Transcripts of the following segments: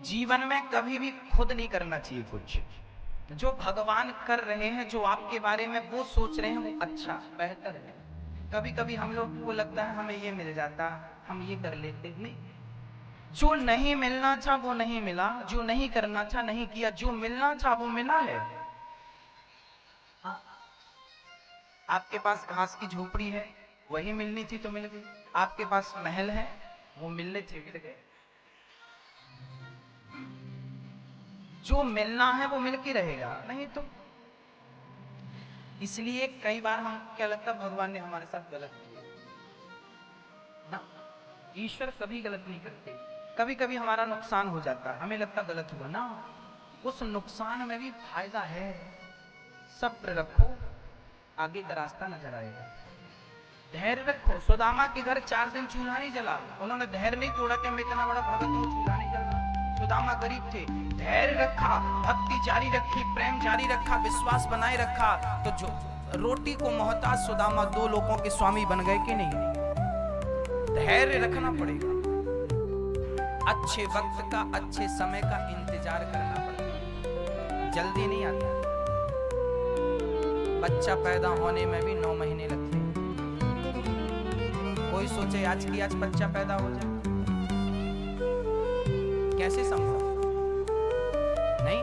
जीवन में कभी भी खुद नहीं करना चाहिए कुछ। जो भगवान कर रहे हैं, जो आपके बारे में वो सोच रहे हैं, वो अच्छा बेहतर है। कभी कभी हम लोग को लगता है हमें ये मिल जाता, हम ये कर लेते। नहीं, जो नहीं मिलना था वो नहीं मिला, जो नहीं करना था नहीं किया, जो मिलना था वो मिला है। हाँ। आपके पास घास की झोपड़ी है, वही मिलनी थी तो मिल गई। आपके पास महल है, वो मिलने थे मिल गए। जो मिलना है वो मिल के रहेगा, नहीं तो। इसलिए कई बार हम क्या लगता है भगवान ने हमारे साथ गलत किया ना। ईश्वर कभी गलत नहीं करते। कभी कभी हमारा नुकसान हो जाता है, हमें लगता गलत हुआ ना, उस नुकसान में भी फायदा है। सब्र रखो, आगे का रास्ता नजर आएगा। धैर्य रखो। सुदामा के घर 4 दिन चूल्हा नहीं जला, उन्होंने धैर्य नहीं तोड़ा कि मैं इतना बड़ा भगत हूँ, चूल्हा नहीं जल रहा। सुदामा गरीब थे, धैर्य रखा, भक्ति जारी रखी, प्रेम जारी रखा, विश्वास बनाए रखा, तो जो रोटी को मोहताज सुदामा 2 लोगों के स्वामी बन गए कि नहीं। धैर्य रखना पड़ेगा। अच्छे वक्त का, अच्छे समय का इंतजार करना पड़ेगा, जल्दी नहीं आता। बच्चा पैदा होने में भी 9 महीने लगते हैं। कोई सोचे आज की आज बच्चा पैदा हो जाए, कैसे संभव? नहीं,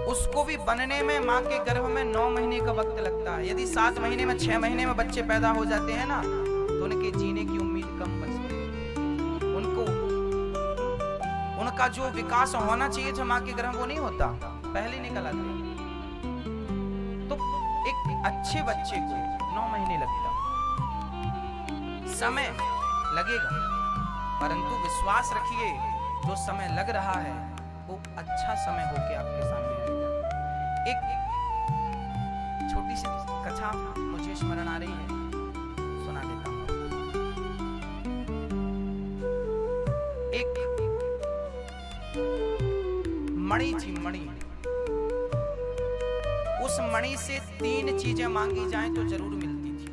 उसको भी बनने में मां के गर्भ में 9 महीने का वक्त लगता है। यदि 7 महीने में, 6 महीने में बच्चे पैदा हो जाते हैं ना, तो उनके जीने की उम्मीद कम बचती है। उनको उनका जो विकास होना चाहिए था मां के गर्भ, वो नहीं होता, पहले निकल आते हैं। तो एक अच्छे बच्चे को 9 महीने लगता, समय लगेगा, परंतु विश्वास रखिए जो समय लग रहा है वो अच्छा समय होके आपके सामने आएगा। एक छोटी सी कथा मुझे स्मरण आ रही है, सुना देता हूं। एक मणि थी, मणि। उस मणि से 3 चीजें मांगी जाएं तो जरूर मिलती थी,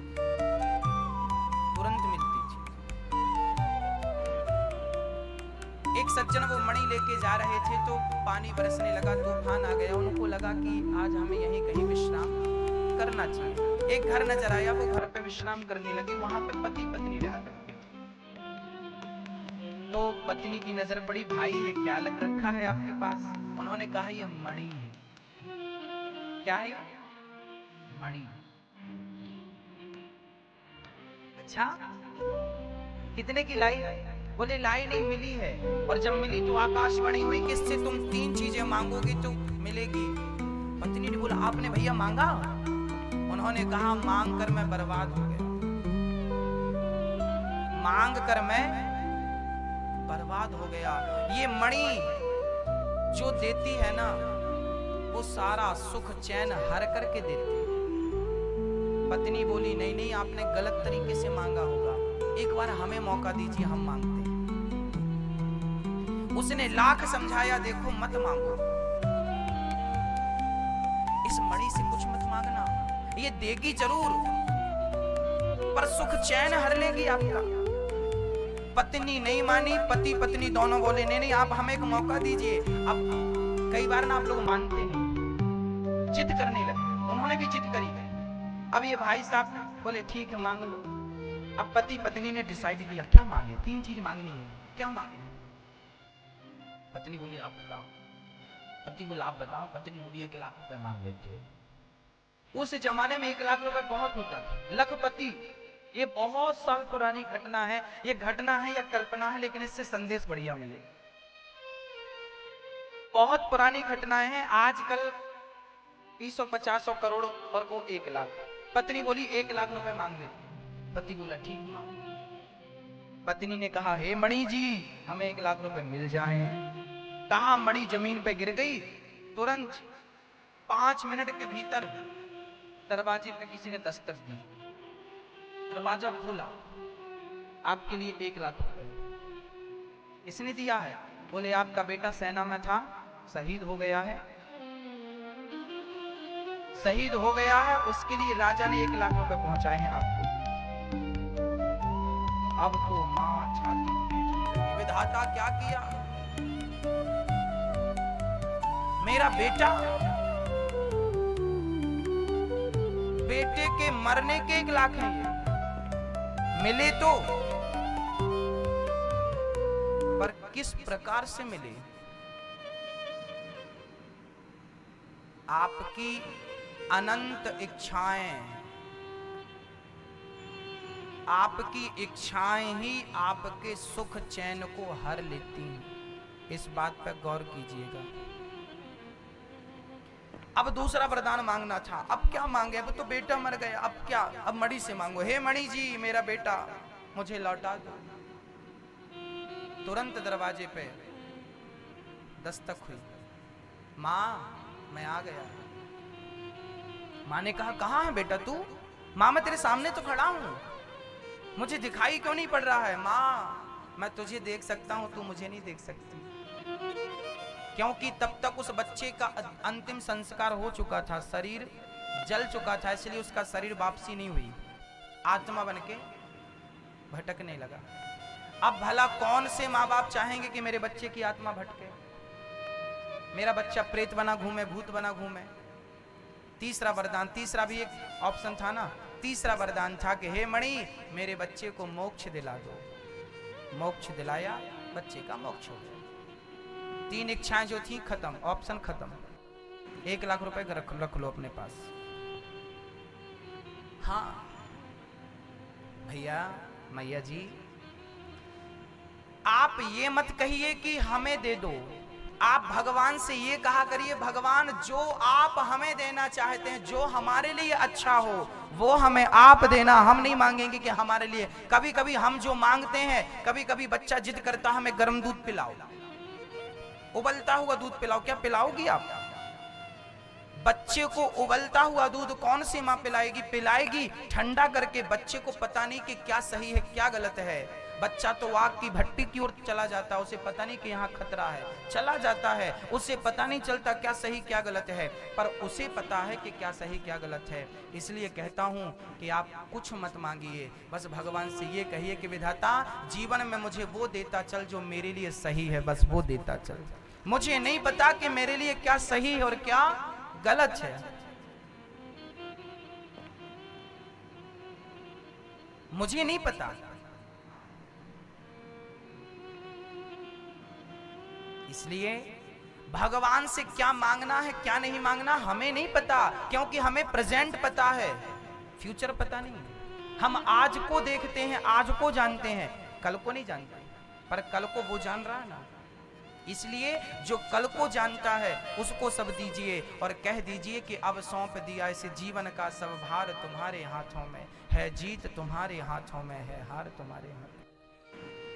तुरंत मिलती थी। एक सज्जन वो मणि लेके जा रहे थे तो पानी बरसने लगा, तूफान आ गया। उनको लगा कि आज हमें यहीं कहीं विश्राम करना चाहिए। एक घर नजर आया, वो घर पे विश्राम करने लगे। वहां पे पति पत्नी रहा करते थे। तो पत्नी की नजर पड़ी, भाई ये क्या लग रखा है आपके पास? उन्होंने कहा ये मणि है। क्या है? मणि। अच्छा, कितने की लाई? बोले लाई नहीं, मिली है। और जब मिली तो आकाशवाणी हुई कि इससे तुम 3 चीजें मांगोगे तो मिलेगी। पत्नी ने बोला आपने भैया मांगा? उन्होंने कहा मांग कर मैं बर्बाद हो गया, मांग कर मैं बर्बाद हो गया। ये मणि जो देती है ना, वो सारा सुख चैन हर करके देती है। पत्नी बोली नहीं नहीं, आपने गलत तरीके से मांगा होगा, एक बार हमें मौका दीजिए, हम मांगते हैं। उसने लाख समझाया, देखो मत मांगो, इस मणि से कुछ मत मांगना, ये देगी जरूर पर सुख चैन हर लेगी आपका। पत्नी नहीं मानी, पति पत्नी दोनों बोले नहीं नहीं, आप हमें एक मौका दीजिए। अब कई बार ना आप लोग मानते नहीं, जिद करने लगे। उन्होंने भी जिद करी। अब ये भाई साहब बोले ठीक है मांग लो। अब पति पत्नी ने डिसाइड किया क्या मांगे, 3 चीज मांगनी है, क्या मांगे? पत्नी बोली आप बताओ, पति बोला आप बताओ। पत्नी बोली 1 लाख रुपए मांग लेते। उस जमाने में 1 लाख रुपए बहुत होता था। लखपति, ये बहुत साल पुरानी घटना है। ये घटना है या कल्पना है, लेकिन इससे संदेश बढ़िया मिले। बहुत पुरानी घटनाएं हैं। आजकल 250 करोड़ और वो 1 लाख। पत्नी बोली 1 लाख रुपए मांग ले। पति बोला ठीक मांग। पत्नी ने कहा हे मणि जी, हमें 1 लाख रुपए मिल जाए। कहा मणि जमीन पे गिर गई। तुरंत 5 मिनट के भीतर दरवाजे पे किसी ने दस्तक दी। दरवाजा खोला, आपके लिए 1 लाख रुपए। इसने दिया है? बोले आपका बेटा सेना में था, शहीद हो गया है, शहीद हो गया है, उसके लिए राजा ने 1 लाख रुपए पहुंचाए हैं आपको। अब तो मां छाती पीट लगी। विधाता क्या किया, मेरा बेटा, बेटे के मरने के 1 लाख हैं ये, मिले तो, पर किस प्रकार से मिले? आपकी अनंत इच्छाएं, आपकी इच्छाएं ही आपके सुख चैन को हर लेती हैं। इस बात पर गौर कीजिएगा। अब दूसरा वरदान मांगना था। अब क्या मांगे? अब तो बेटा मर गया, अब क्या? अब मणि से मांगो, हे मणि जी मेरा बेटा मुझे लौटा दो। तुरंत दरवाजे पे दस्तक हुई। माँ मैं आ गया। माँ ने कहा कहाँ है बेटा तू? माँ मैं तेरे सामने तो खड़ा हूं, मुझे दिखाई क्यों नहीं पड़ रहा है? माँ मैं तुझे देख सकता हूं, तू मुझे नहीं देख सकती, क्योंकि तब तक उस बच्चे का अंतिम संस्कार हो चुका था, शरीर जल चुका था, इसलिए उसका शरीर वापसी नहीं हुई, आत्मा बनके भटकने लगा। अब भला कौन से माँ बाप चाहेंगे कि मेरे बच्चे की आत्मा भटके, मेरा बच्चा प्रेत बना घूमे, भूत बना घूमे? तीसरा वरदान, तीसरा भी एक ऑप्शन था ना, तीसरा वरदान था कि हे मणि मेरे बच्चे को मोक्ष दिला दो। मोक्ष दिलाया, बच्चे का मोक्ष हो गया। 3 इच्छाएं जो थी खत्म, ऑप्शन खत्म। 1 लाख रुपए रख लो अपने पास। हाँ भैया मैया जी, आप ये मत कहिए कि हमें दे दो, आप भगवान से ये कहा करिए, भगवान जो आप हमें देना चाहते हैं, जो हमारे लिए अच्छा हो वो हमें आप देना, हम नहीं मांगेंगे कि हमारे लिए। कभी कभी हम जो मांगते हैं, कभी कभी बच्चा जिद करता हमें गर्म दूध पिलाओ, उबलता हुआ दूध पिलाओ, क्या पिलाओगी आप? बच्चे को उबलता हुआ दूध कौन सी माँ पिलाएगी? पिलाएगी ठंडा करके। बच्चे को पता नहीं कि क्या सही है क्या गलत है, बच्चा तो आग की भट्टी की ओर चला जाता है, उसे पता नहीं कि यहाँ खतरा है, चला जाता है, उसे पता नहीं चलता क्या सही क्या गलत है, पर उसे पता है कि क्या सही क्या गलत है। इसलिए कहता हूँ कि आप कुछ मत मांगिए, बस भगवान से ये कहिए कि विधाता जीवन में मुझे वो देता चल जो मेरे लिए सही है, बस वो देता चल। मुझे नहीं पता कि मेरे लिए क्या सही है और क्या गलत है, मुझे नहीं पता। इसलिए भगवान से क्या मांगना है क्या नहीं मांगना हमें नहीं पता, क्योंकि हमें प्रेजेंट पता है, फ्यूचर पता नहीं। हम आज को देखते हैं, आज को जानते हैं, कल को नहीं जानते, पर कल को वो जान रहा है ना। इसलिए जो कल को जानता है उसको सब दीजिए और कह दीजिए कि अब सौंप दिया इसे जीवन का सब भार तुम्हारे हाथों में है, जीत तुम्हारे हाथों में है, हार तुम्हारे हाथ।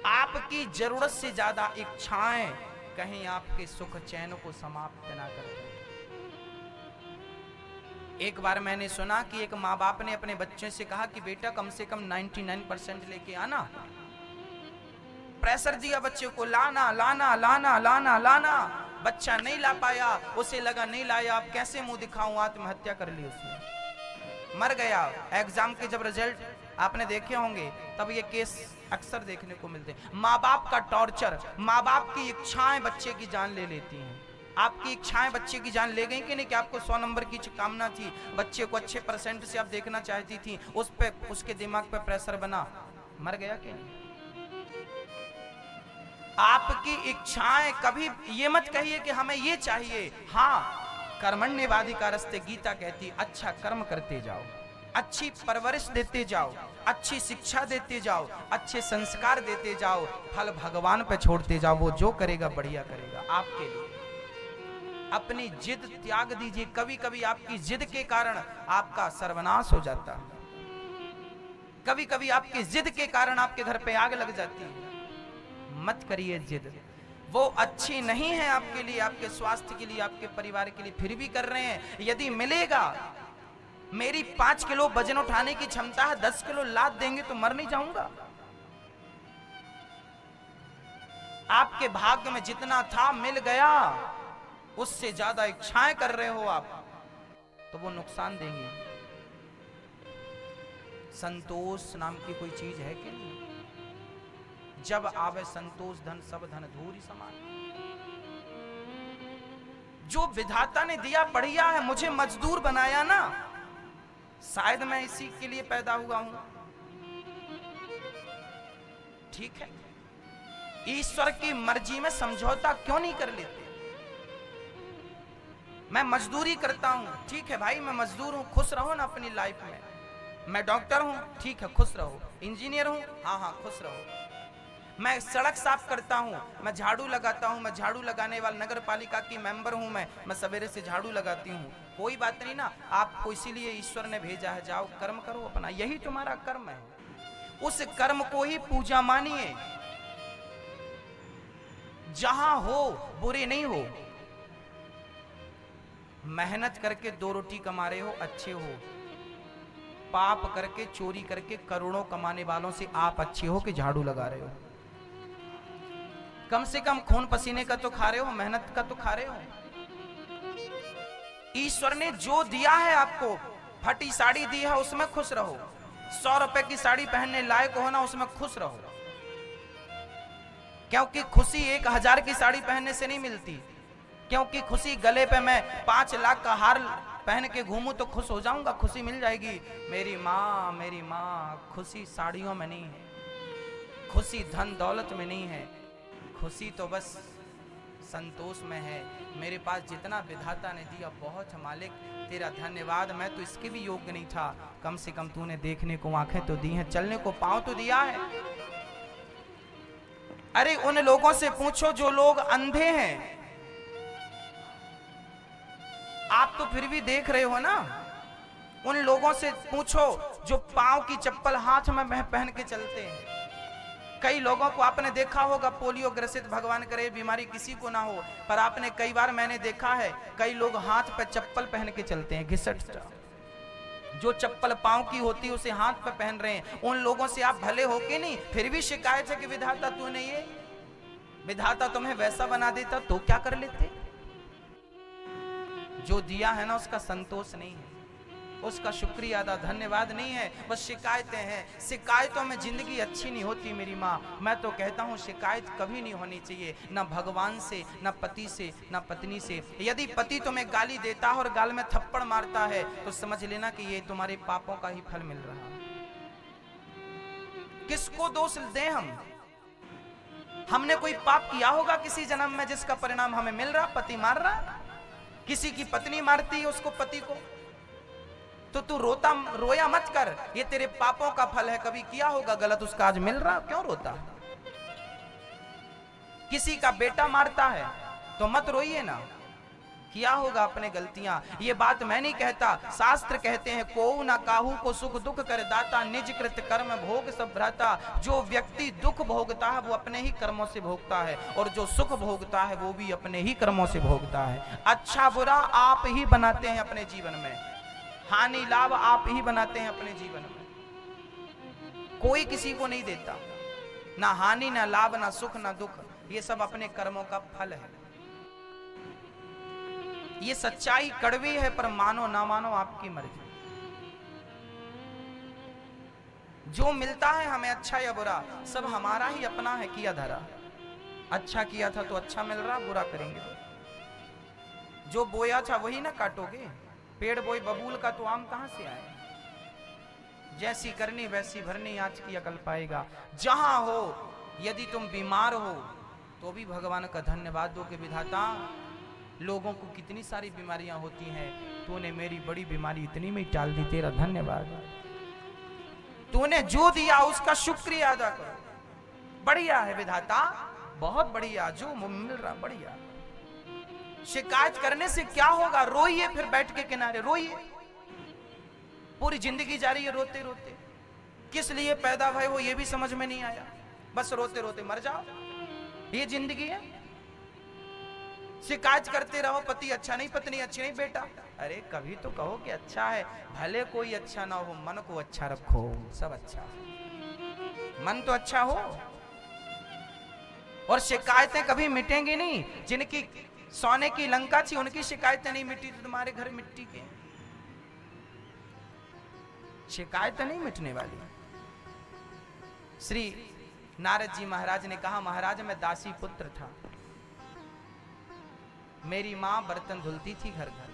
आपकी जरूरत से ज्यादा इच्छाएं कहीं आपके सुख चैन को समाप्त ना कर दें। एक बार मैंने सुना कि एक माँ बाप ने अपने बच्चे से कहा कि बेटा कम से कम 99% लेके आना। प्रेशर दिया बच्चे को, लाना लाना लाना लाना लाना, बच्चा नहीं ला पाया, उसे लगा नहीं लाया अब कैसे मुंह दिखाऊं, आत्महत्या कर ली उसने, मर गया। एग्जाम के जब रिजल्ट आपने देखे होंगे तब ये केस अक्सर देखने को मिलते हैं। माँ बाप का टॉर्चर, माँ बाप की इच्छाएं बच्चे की जान ले लेती हैं। आपकी इच्छाएं बच्चे की जान ले गई कि नहीं? कि आपको 100 नंबर की कामना थी, बच्चे को अच्छे परसेंट से आप देखना चाहती थी, उस पे उसके दिमाग पे प्रेशर बना, मर गया कि नहीं? आपकी इच्छाएं, कभी ये मत कहिए कि हमें ये चाहिए। हाँ, कर्मण्येवाधिकारस्ते गीता कहती, अच्छा कर्म करते जाओ, अच्छी परवरिश देते जाओ, अच्छी शिक्षा देते जाओ, अच्छे संस्कार देते जाओ, फल भगवान पे छोड़ते जाओ, वो जो करेगा बढ़िया करेगा आपके लिए। अपनी जिद त्याग दीजिए। कभी कभी आपकी जिद के कारण आपका सर्वनाश हो जाता है, कभी कभी आपकी जिद के कारण आपके घर पे आग लग जाती है। मत करिए जिद, वो अच्छी नहीं है आपके लिए, आपके स्वास्थ्य के लिए, आपके परिवार के लिए, फिर भी कर रहे हैं। यदि मिलेगा, मेरी 5 किलो वजन उठाने की क्षमता है, 10 किलो लाद देंगे तो मर नहीं जाऊंगा। आपके भाग्य में जितना था मिल गया, उससे ज्यादा इच्छाएं कर रहे हो आप तो वो नुकसान देंगे। संतोष नाम की कोई चीज है कि नहीं? जब आवे संतोष धन सब धन धूरी समान। जो विधाता ने दिया बढ़िया है, मुझे मजदूर बनाया ना, शायद मैं इसी के लिए पैदा हुआ हूं, ठीक है। ईश्वर की मर्जी में समझौता क्यों नहीं कर लेते? मैं मजदूरी करता हूं, ठीक है भाई, मैं मजदूर हूं, खुश रहो ना अपनी लाइफ में। मैं डॉक्टर हूं, ठीक है, खुश रहो। इंजीनियर हूं, हाँ हाँ खुश रहो। मैं सड़क साफ करता हूं, मैं झाड़ू लगाता हूं, मैं झाड़ू लगाने वाला नगर पालिका की मेंबर हूं, मैं सवेरे से झाड़ू लगाती हूं, कोई बात नहीं ना, आपको इसीलिए ईश्वर ने भेजा है, जाओ कर्म करो अपना, यही तुम्हारा कर्म है। उस कर्म को ही पूजा मानिए। जहां हो बुरे नहीं हो, मेहनत करके 2 रोटी कमा रहे हो, अच्छे हो। पाप करके चोरी करके करोड़ों कमाने वालों से आप अच्छे हो कि झाड़ू लगा रहे हो? कम से कम खून पसीने का तो खा रहे हो, मेहनत का तो खा रहे हो। ईश्वर ने जो दिया है आपको, फटी साड़ी दी है उसमें खुश रहो, 100 रुपए की साड़ी पहनने लायक हो ना, उसमें खुश रहो। क्योंकि खुशी 1000 की साड़ी पहनने से नहीं मिलती, क्योंकि खुशी गले पे मैं 5 लाख का हार पहन के घूमूं तो खुश हो जाऊंगा, खुशी मिल जाएगी। मेरी माँ, खुशी साड़ियों में नहीं है, खुशी धन दौलत में नहीं है, खुशी तो बस संतोष में है। मेरे पास जितना विधाता ने दिया बहुत है मालिक, तेरा धन्यवाद। मैं तो इसके भी योग्य नहीं था, कम से कम तूने देखने को आंखें तो दी हैं, चलने को पांव तो दिया है। अरे उन लोगों से पूछो जो लोग अंधे हैं, आप तो फिर भी देख रहे हो ना। उन लोगों से पूछो जो पांव की चप्पल हाथ में पहन के चलते हैं। कई लोगों को आपने देखा होगा पोलियो ग्रसित, भगवान करे बीमारी किसी को ना हो, पर आपने कई बार मैंने देखा है कई लोग हाथ पे चप्पल पहन के चलते हैं, घिसट। जो चप्पल पांव की होती है उसे हाथ पे पहन रहे हैं। उन लोगों से आप भले हो के नहीं, फिर भी शिकायत है कि विधाता तूने ये, विधाता तुम्हें वैसा बना देता तो क्या कर लेते? जो दिया है ना उसका संतोष नहीं है, उसका शुक्रिया अदा धन्यवाद नहीं है, बस शिकायतें हैं। शिकायतों में जिंदगी अच्छी नहीं होती मेरी माँ। मैं तो कहता हूँ शिकायत कभी नहीं होनी चाहिए, ना भगवान से, ना पति से, ना पत्नी से। यदि पति तुम्हें गाली देता है और गाल में थप्पड़ मारता है तो समझ लेना कि ये तुम्हारे पापों का ही फल मिल रहा है। किसको दोष दें हम? हमने कोई पाप किया होगा किसी जन्म में जिसका परिणाम हमें मिल रहा? पति मार रहा, किसी की पत्नी मारती है उसको पति को, तो तू रोया मत कर, ये तेरे पापों का फल है। कभी किया होगा गलत, उसका आज मिल रहा, क्यों रोता? किसी का बेटा मारता है तो मत रोइए ना, किया होगा अपने गलतियां। ये बात मैं नहीं कहता, शास्त्र कहते हैं को ना काहू को सुख दुख कर दाता, निज कृत कर्म भोग सब भ्राता। जो व्यक्ति दुख भोगता है वो अपने ही कर्मों से भोगता है, और जो सुख भोगता है वो भी अपने ही कर्मों से भोगता है। अच्छा बुरा आप ही बनाते हैं अपने जीवन में, हानि लाभ आप ही बनाते हैं अपने जीवन में, कोई किसी को नहीं देता, ना हानि ना लाभ ना सुख ना दुख, ये सब अपने कर्मों का फल है। ये सच्चाई कड़वी है, पर मानो ना मानो आपकी मर्जी। जो मिलता है हमें अच्छा या बुरा, सब हमारा ही अपना है किया धरा। अच्छा किया था तो अच्छा मिल रहा, बुरा करेंगे जो बोया था वही ना काटोगे। पेड़ बोए बबूल का तो आम कहां से आए? जैसी करनी वैसी भरनी, आज की अकल पाएगा। जहां हो यदि तुम बीमार हो तो भी भगवान का धन्यवाद दो कि विधाता लोगों को कितनी सारी बीमारियां होती हैं, तूने मेरी बड़ी बीमारी इतनी में टाल दी, तेरा धन्यवाद। तूने जो दिया उसका शुक्रिया अदा करो। बढ़िया है विधाता, बहुत बढ़िया, जो मिल रहा बढ़िया। शिकायत करने से क्या होगा? रोइए, फिर बैठ के किनारे रोइए। पूरी जिंदगी जा रही है रोते रोते, किस लिए पैदा भय वो ये भी समझ में नहीं आया, बस रोते रोते मर जाओ, ये जिंदगी है। शिकायत करते रहो पति अच्छा नहीं, पत्नी अच्छी नहीं। बेटा अरे कभी तो कहो कि अच्छा है, भले कोई अच्छा ना हो, मन को अच्छा रखो, सब अच्छा, मन तो अच्छा हो। और शिकायतें कभी मिटेंगी नहीं। जिनकी सोने की लंका थी उनकी शिकायतें नहीं मिटी, तो तुम्हारे घर मिट्टी के शिकायतें नहीं मिटने वाली। श्री नारद जी महाराज ने कहा, महाराज मैं दासी पुत्र था, मेरी मां बर्तन धुलती थी घर घर,